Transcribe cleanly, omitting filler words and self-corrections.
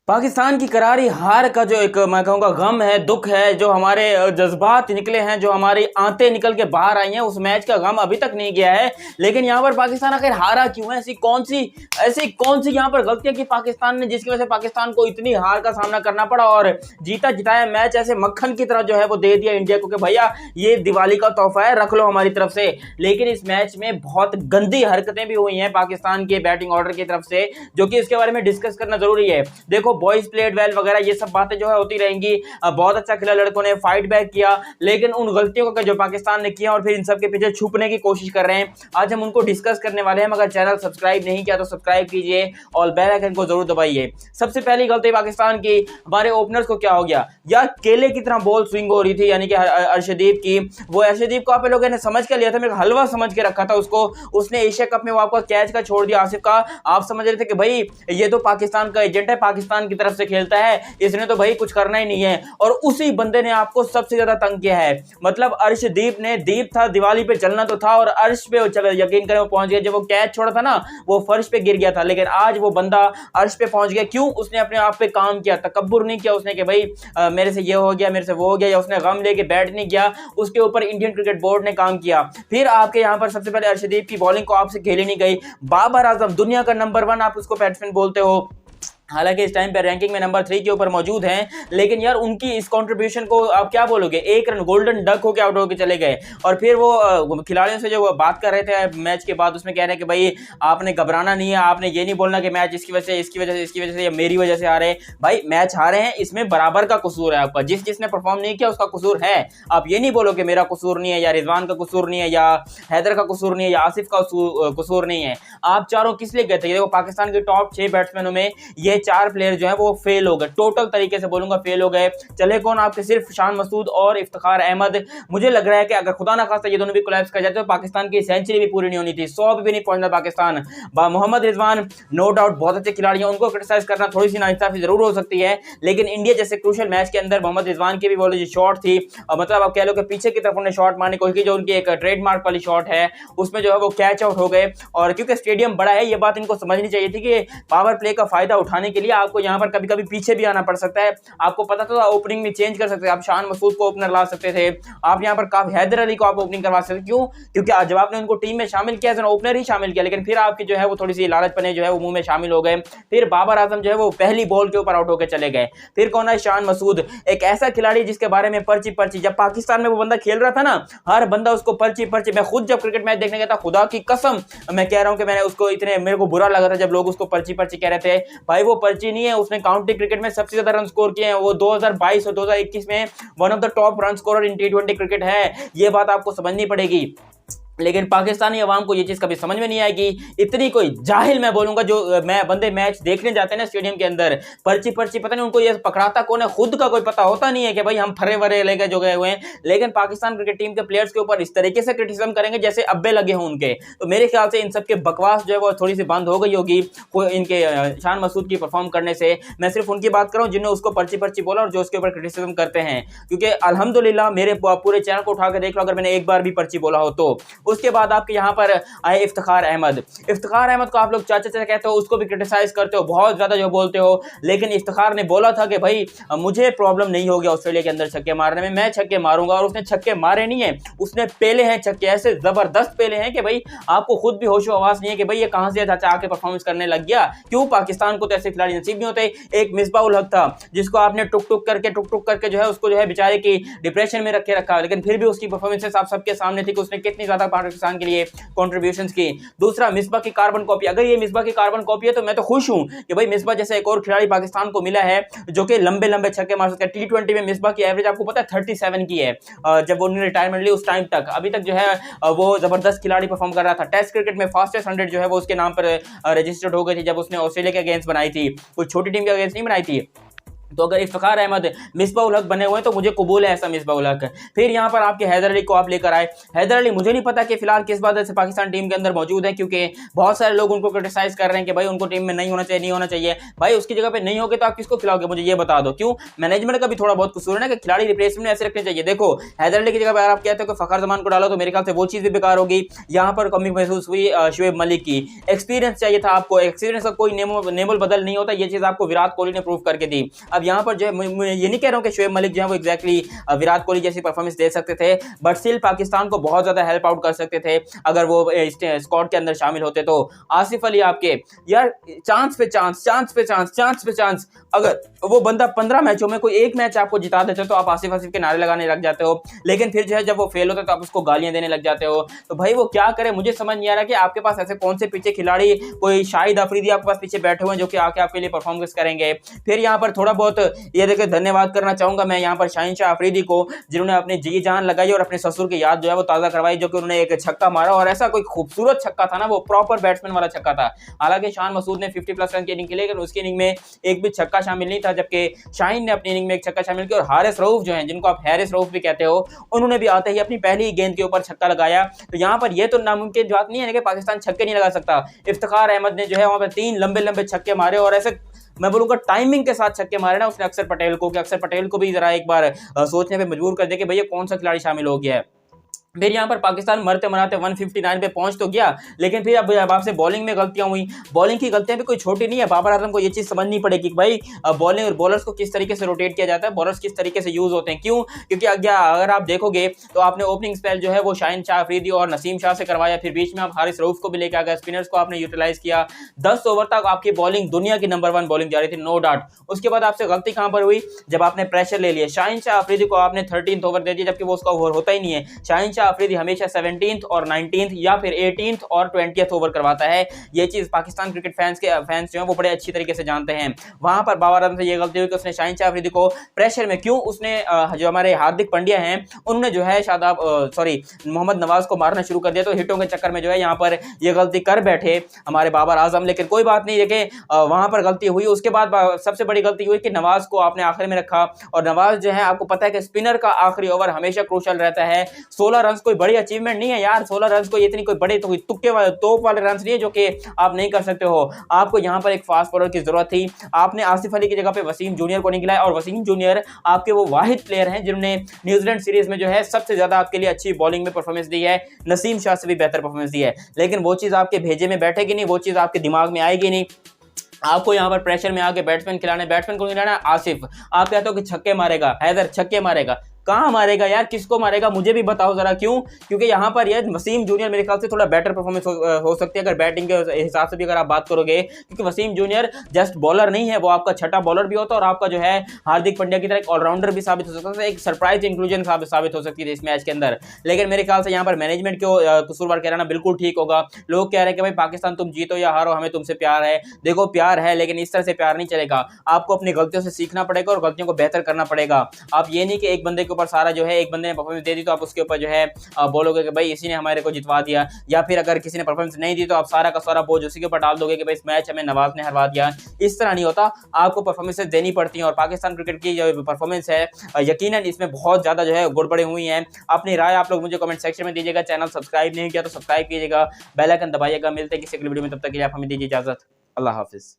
पाकिस्तान की करारी हार का जो एक मैं कहूँगा गम है, दुख है, जो हमारे जज्बात निकले हैं, जो हमारी आंतें निकल के बाहर आई हैं, उस मैच का गम अभी तक नहीं गया है। लेकिन यहाँ पर पाकिस्तान आखिर हारा क्यों है? ऐसी कौन सी यहाँ पर गलतियां की पाकिस्तान ने, जिसकी वजह से पाकिस्तान को इतनी हार का सामना करना पड़ा और जीता जिताया मैच ऐसे मक्खन की तरह जो है वो दे दिया इंडिया को कि भैया ये दिवाली का तोहफा है, रख लो हमारी तरफ से। लेकिन इस मैच में बहुत गंदी हरकतें भी हुई हैं पाकिस्तान के बैटिंग ऑर्डर की तरफ से, जो कि इसके बारे में डिस्कस करना जरूरी है। देखो, बॉयज प्लेड वेल वगैरह ये सब बातें जो है होती रहेंगी। बहुत अच्छा खेला, लड़कों ने फाइट बैक किया, लेकिन उन गलतियों का जो पाकिस्तान ने किया और फिर इन सब के पीछे छुपने की कोशिश कर रहे हैं, आज हम उनको डिस्कस करने वाले हैं। अगर चैनल सब्सक्राइब नहीं किया तो सब्सक्राइब कीजिए और बेल आइकन को जरूर दबाइए। सबसे पहली गलती पाकिस्तान की, हमारे ओपनर्स को क्या हो गया यार, केले की तरह बॉल स्विंग हो रही थी, यानी कि अर्शदीप की। वो अर्शदीप को आप लोगों ने समझ के लिया था, मेरे हलवा समझ के रखा था उसको। उसने एशिया कप में वो आपका कैच का छोड़ दिया आसिफ का। आप समझ रहे थे कि भाई ये तो पाकिस्तान का एजेंट है, पाकिस्तान की तरफ से खेलता है, इसने तो भाई कुछ करना ही नहीं है। और उसी बंदे ने आपको सबसे ज्यादा तंग किया है। मतलब अर्शदीप ने, दीप था दिवाली पे चलना तो था और अर्श पे चलो, यकीन करें वो पहुंच गया। जब वो कैच छोड़ा था ना, वो फर्श पे गिर गया था, लेकिन आज वो बंदा अर्श पे पहुंच गया। क्यों? उसने अपने आप पे काम किया, तकब्बुर नहीं किया उसने कि भाई मेरे से ये हो गया, मेरे से वो हो गया, या उसने गम लेके बैट नहीं किया। उसके ऊपर इंडियन क्रिकेट बोर्ड ने काम किया। फिर आपके यहाँ पर सबसे पहले अर्शदीप की बॉलिंग को आपसे खेली नहीं गई। बाबर आजम, दुनिया का नंबर 1 आप उसको बैट्समैन बोलते हो, हालांकि इस टाइम पे रैंकिंग में नंबर 3 के ऊपर मौजूद हैं, लेकिन यार उनकी इस कंट्रीब्यूशन को आप क्या बोलोगे? एक रन गोल्डन डक होकर आउट होकर चले गए। और फिर वो खिलाड़ियों से जो वो बात कर रहे थे मैच के बाद, उसमें कह रहे हैं कि भाई आपने घबराना नहीं है, आपने ये नहीं बोलना कि मैच इसकी वजह से या मेरी वजह से हारे। भाई मैच हारे हैं, इसमें बराबर का कसूर है आपका। जिसने परफॉर्म नहीं किया उसका कसूर है। आप ये नहीं बोलो कि मेरा कसूर नहीं है, या रिजवान का कसूर नहीं है, या हैदर का कसूर नहीं है, या आसिफ का कसूर नहीं है। आप चारों किस लिए गए थे? देखो, पाकिस्तान के टॉप 6 बैट्समैनों में ये 4 प्लेयर जो है वो फेल हो गए, टोटल तरीके से बोलूंगा फेल हो गए। चले कौन? आपके सिर्फ शान मसूद और इफ्तिखार अहमद। मुझे लग रहा है कि अगर खुदा ना खास्ता ये दोनों भी कोलैप्स कर जाते तो पाकिस्तान की सेंचुरी भी पूरी नहीं होनी थी, 100 भी नहीं पहुंचना पाकिस्तान। मोहम्मद रिजवान नो डाउट बहुत अच्छे खिलाड़ी हैं, उनको क्रिटिसाइज करना थोड़ी सी नाइंसाफी जरूर हो सकती है, लेकिन इंडिया जैसे क्रूशियल मैच के अंदर मोहम्मद रिजवान की भी बोलो जो शॉट थी, मतलब आप कह लो कि पीछे की तरफ उन्होंने शॉट मारने की कोशिश की, जो उनकी एक ट्रेडमार्क वाली शॉट है, उसमें जो है वो कैच आउट हो गए। और क्योंकि स्टेडियम बड़ा है, ये बात इनको समझनी चाहिए थी कि पावर प्ले का फायदा उठाने के लिए आपको यहाँ पर कभी कभी पीछे भी आना पड़ सकता है। आपको पता था ओपनिंग में चेंज कर सकते थे, आप शान मसूद को ओपनर ला सकते थे, आप यहाँ पर काफी हैदर अली को आप ओपनिंग करवा सकते थे। क्यों? क्योंकि जब आपने उनको टीम में शामिल किया, ओपनर ही शामिल किया, लेकिन फिर आपकी जो है वो थोड़ी सी लालचपने जो है वो मुंह में शामिल हो गए। फिर बाबर आजम जो है वो पहली बॉल के ऊपर आउट होकर चले गए। फिर कौन है? शान मसूद, एक ऐसा खिलाड़ी जिसके बारे में पर्ची जब पाकिस्तान में वो बंदा खेल रहा था ना, हर बंदा उसको पर्ची। मैं खुद जब क्रिकेट मैच देखने गया था, खुदा की कसम मैं कह रहा हूं कि मैंने उसको इतने, मेरे को बुरा लगा था जब लोग उसको पर्ची कह रहे थे। भाई वो पर्ची नहीं है, उसने काउंटी क्रिकेट में सबसे ज्यादा रन स्कोर किए हैं। वो 2022 और 2021 में one of the top run scorer in T20 cricket है। ये बात आपको समझनी पड़ेगी। लेकिन पाकिस्तानी अवाम को ये चीज कभी समझ में नहीं आएगी। इतनी कोई जाहिल मैं बोलूंगा जो बंदे मैच देखने जाते हैं ना स्टेडियम के अंदर, पर्ची पता नहीं उनको ये पकड़ाता कौन है, खुद का कोई पता होता नहीं है कि भाई हम फरे वरे लेके जो गए हुए हैं। लेकिन पाकिस्तान क्रिकेट टीम के प्लेयर्स के ऊपर इस तरीके से क्रिटिसिज्म करेंगे जैसे अब्बे लगे हों उनके। तो मेरे ख्याल से इन सब के बकवास जो है वो थोड़ी सी बंद हो गई होगी इनके शान मसूद की परफॉर्म करने से। मैं सिर्फ उनकी बात कर रहा हूँ जिन्होंने उसको पर्ची बोला और जो उसके ऊपर क्रिटिसिज्म करते हैं, क्योंकि अल्हम्दुलिल्लाह मेरे पूरे चैनल को उठा के देख लो, अगर मैंने एक बार भी पर्ची बोला हो तो। उसके बाद आपके यहाँ पर आए इफ्तिखार अहमद को आप लोग चाचा कहते हो, उसको भी क्रिटिसाइज करते हो, बहुत ज्यादा जो बोलते हो। लेकिन इफ्तिखार ने बोला था कि भाई मुझे प्रॉब्लम नहीं होगी ऑस्ट्रेलिया के अंदर छक्के मारने में, मैं छक्के मारूंगा। और उसने छक्के मारे नहीं है, उसने पेले हैं छक्के, ऐसे जबरदस्त पेले हैं कि भाई आपको खुद भी होशो आवाज नहीं है कि भाई ये कहां से चाचा आके परफॉर्मेंस करने लग गया। क्यों? पाकिस्तान को तो ऐसे खिलाड़ी नसीब नहीं होते। एक मिसबाह उल हक था जिसको आपने टुक टुक करके जो है उसको जो है बेचारे की डिप्रेशन में रखा, लेकिन फिर भी उसकी परफॉर्मेंसेस आप सबके सामने थी कि उसने कितनी ज्यादा पाकिस्तान के लिए कंट्रीब्यूशंस की। दूसरा, मिसबा की कार्बन कॉपी। अगर ये मिसबा की कार्बन कॉपी है तो मैं तो खुश हूं कि भाई मिसबा जैसा एक और खिलाड़ी पाकिस्तान को मिला है जो कि लंबे छक्के मार सकता है। T20 में मिसबा की एवरेज आपको पता है 37 की है। जब उन्होंने रिटायरमेंट ली उस टाइम तक, अभी तक जो है वो जबरदस्त खिलाड़ी परफॉर्म कर रहा था। टेस्ट क्रिकेट में फास्टेस्ट 100 जो है वो उसके नाम पर रजिस्टर्ड हो गई थी जब उसने ऑस्ट्रेलिया के अगेंस्ट बनाई थी, कोई छोटी टीम के अगेंस्ट नहीं बनाई थी। तो अगर इफ्तिखार अहमद मिसबाह-उल हक बने हुए हैं तो मुझे कबूल है ऐसा मिसबाह-उल हक। फिर यहाँ पर आपके हैदर अली को आप लेकर आए। हैदर अली मुझे नहीं पता कि फिलहाल किस वजह से पाकिस्तान टीम के अंदर मौजूद है, क्योंकि बहुत सारे लोग उनको क्रिटिसाइज कर रहे हैं कि भाई उनको टीम में नहीं होना चाहिए, नहीं होना चाहिए। भाई उसकी जगह पे नहीं होगे तो आप किसको खिलाओगे, मुझे ये बता दो। क्यों? मैनेजमेंट का भी थोड़ा बहुत कसूर है ना कि खिलाड़ी रिप्लेसमेंट ऐसे रखने चाहिए। देखो हैदर अली की जगह पर अगर आप कहते हो कि फखर जमान को डालो तो मेरे ख्याल से वो चीज़ भी बेकार होगी। यहाँ पर कमी महसूस हुई शुएब मलिक की। एक्सपीरियंस चाहिए था आपको, एक्सपीरियंस का कोई नेमल बदल नहीं होता, ये चीज़ आपको विराट कोहली ने प्रूव करके दी। अब यहाँ पर जो है मैं ये नहीं कह रहा हूँ कि शुएब मलिक जो है वो एग्जैक्टली विराट कोहली जैसी परफॉर्मेंस दे सकते थे, बट स्टिल पाकिस्तान को बहुत ज़्यादा हेल्प आउट कर सकते थे अगर वो स्क्वाड के अंदर शामिल होते। तो आसिफ अली आपके यार चांस पे चांस, चांस पे चांस, चांस पे चांस, अगर वो बंदा 15 मैचों में कोई एक मैच आपको जिता देते हो तो आप आसिफ आसिफ के नारे लगाने लग जाते हो, लेकिन फिर जो है जब वो फेल होता है तो आप उसको गालियां देने लग जाते हो। तो भाई वो क्या करे, मुझे समझ नहीं आ रहा कि आपके पास ऐसे कौन से पीछे खिलाड़ी, कोई शाहिद अफरीदी आपके पास पीछे बैठे हुए हैं जो कि आके आपके लिए परफॉर्मेंस करेंगे। फिर यहाँ पर थोड़ा बहुत ये देखिए धन्यवाद करना चाहूंगा मैं यहाँ पर शाहीन शाह अफरीदी को, जिन्होंने अपनी जी जान लगाई और अपने ससुर की याद जो है वो ताज़ा करवाई, जो कि उन्होंने एक छक्का मारा और ऐसा कोई खूबसूरत छक्का था ना, वो प्रॉपर बैट्समैन वाला छक्का था। हालांकि शान मसूद ने 50+ रन की इनिंग खेली, लेकिन उसकी इनिंग में एक भी छक्का शामिल नहीं था, जबकि शाहीन ने अपनी इनिंग में एक छक्का शामिल किया। और हारिस रऊफ जो है, जिनको आप हैरिस रऊफ भी कहते हो, उन्होंने भी आते ही अपनी पहली गेंद के ऊपर छक्का लगाया। तो यहाँ पर यह तो नामुमकिन बात नहीं है कि पाकिस्तान छक्के नहीं लगा सकता। इफ्तिखार अहमद ने जो है वहां पर 3 लंबे लंबे छक्के मारे और ऐसे मैं बोलूंगा टाइमिंग के साथ छक्के मारे ना उसने अक्षर पटेल को, कि अक्षर पटेल को भी जरा एक बार सोचने पे मजबूर कर दे कि भैया कौन सा खिलाड़ी शामिल हो गया है। फिर यहाँ पर पाकिस्तान मरते मराते 159 पे पहुंच तो गया, लेकिन फिर अब आपसे बॉलिंग में गलतियां हुई। बॉलिंग की गलतियां भी कोई छोटी नहीं है। बाबर आजम को ये चीज़ समझनी पड़ेगी कि भाई बॉलिंग और बॉलर्स को किस तरीके से रोटेट किया जाता है, बॉलर्स किस तरीके से यूज होते हैं। क्यों? क्योंकि अगर आप देखोगे तो आपने ओपनिंग स्पेल जो है वो शाहीन शाह अफरीदी और नसीम शाह से करवाया, फिर बीच में आप हारिस रऊफ को भी लेकर आ गए, स्पिनर्स को आपने यूटिलाइज किया। 10 ओवर तक आपकी बॉलिंग दुनिया की नंबर 1 बॉलिंग जा रही थी, नो डाउट। उसके बाद आपसे गलती कहां पर हुई? जब आपने प्रेशर ले लिया। शाहीन शाह अफरीदी को आपने 13th ओवर दे दिया, जबकि वो उसका ओवर होता ही नहीं है। शाहीन शाह अफरीदी हमेशा 17th और 19th या फिर 18th और 20th ओवर करवाता है। ये चीज पाकिस्तान क्रिकेट फैंस जो है वो बड़े अच्छी तरीके से जानते हैं। वहां पर बाबर आजम से ये गलती हुई कि उसने शाहीन शाह अफरीदी को प्रेशर में, क्यों उसने जो हमारे हार्दिक पांड्या हैं उन्होंने जो है मोहम्मद नवाज को मारना शुरू कर दिया, तो हिटों के चक्कर में जो है यहाँ पर ये गलती कर बैठे हमारे बाबर आजम। लेकिन कोई बात नहीं, देखे वहां पर गलती हुई। उसके बाद सबसे बड़ी गलती हुई कि नवाज को आपने आखिर में रखा, और नवाज जो है आपको पता है कि स्पिनर का आखिरी ओवर हमेशा क्रूशल रहता है। 16 रन कोई बड़ी अचीवमेंट नहीं है यार, 16 रन को इतनी कोई बड़े तो तुक्के वाले तोप वाले रन नहीं है जो कि आप नहीं कर सकते हो। आपको यहां पर एक फास्ट बॉलर की जरूरत थी, आपने आसिफ अली की जगह पे वसीम जूनियर को निकलाया, और वसीम जूनियर आपके वो वाहिद प्लेयर हैं जिन्होंने न्यूजीलैंड सीरीज में जो है सबसे ज्यादा आपके लिए अच्छी बॉलिंग में परफॉर्मेंस दी है, नसीम शाह से भी बेहतर परफॉर्मेंस दी है। लेकिन वो चीज आपके भेजे में बैठेगी नहीं, वो चीज आपके दिमाग में आएगी नहीं। आपको यहाँ पर प्रेशर में आके बैट्समैन खिलाने, बैट्समैन को खिलाना आसिफ, आप कहते हो कि छक्के मारेगा, हैदर छक्के मारेगा, कहां मारेगा यार, किसको मारेगा मुझे भी बताओ जरा। क्यों? क्योंकि यहाँ पर यार वसीम जूनियर मेरे ख्याल से थोड़ा बेटर परफॉर्मेंस हो सकती है अगर बैटिंग के हिसाब से भी अगर आप बात करोगे, क्योंकि वसीम जूनियर जस्ट बॉलर नहीं है, वो आपका छठा बॉलर भी होता है और आपका जो है हार्दिक पांड्या की तरह एक ऑलराउंडर भी साबित हो सकता है, एक सरप्राइज इंक्लूजन साबित हो सकती है इस मैच के अंदर। लेकिन मेरे ख्याल से यहाँ पर मैनेजमेंट को कसूरवार कहना बिल्कुल ठीक होगा। लोग कह रहे हैं कि भाई पाकिस्तान तुम जीतो या हारो हमें तुमसे प्यार है। देखो प्यार है, लेकिन इस तरह से प्यार नहीं चलेगा। आपको अपनी गलतियों से सीखना पड़ेगा और गलतियों को बेहतर करना पड़ेगा। आप ये नहीं कि एक बंदे के ऊपर सारा जो है, एक बंदे ने परफॉर्मेंस दे दी तो आप उसके ऊपर जो है बोलोगे कि भाई इसी ने हमारे को जितवा दिया, या फिर अगर किसी ने परफॉर्मेंस नहीं दी तो आप सारा का सारा बोझ उसी के ऊपर डाल दोगे कि भाई इस मैच हमें नवाज ने हरवा दिया। इस तरह नहीं होता, आपको परफॉर्मेंसेस देनी पड़ती हैं। और पाकिस्तान क्रिकेट की जो परफॉर्मेंस है यकीनन इसमें बहुत ज्यादा जो है गड़बड़े हुई हैं। अपनी राय आप लोग मुझे कमेंट सेक्शन में दीजिएगा। चैनल सब्सक्राइब नहीं किया तो सब्सक्राइब कीजिएगा, बेल आइकन दबाइएगा। मिलते हैं किसी अगली वीडियो में, तब तक के लिए आप हमें दीजिए इजाजत। अल्लाह हाफिज।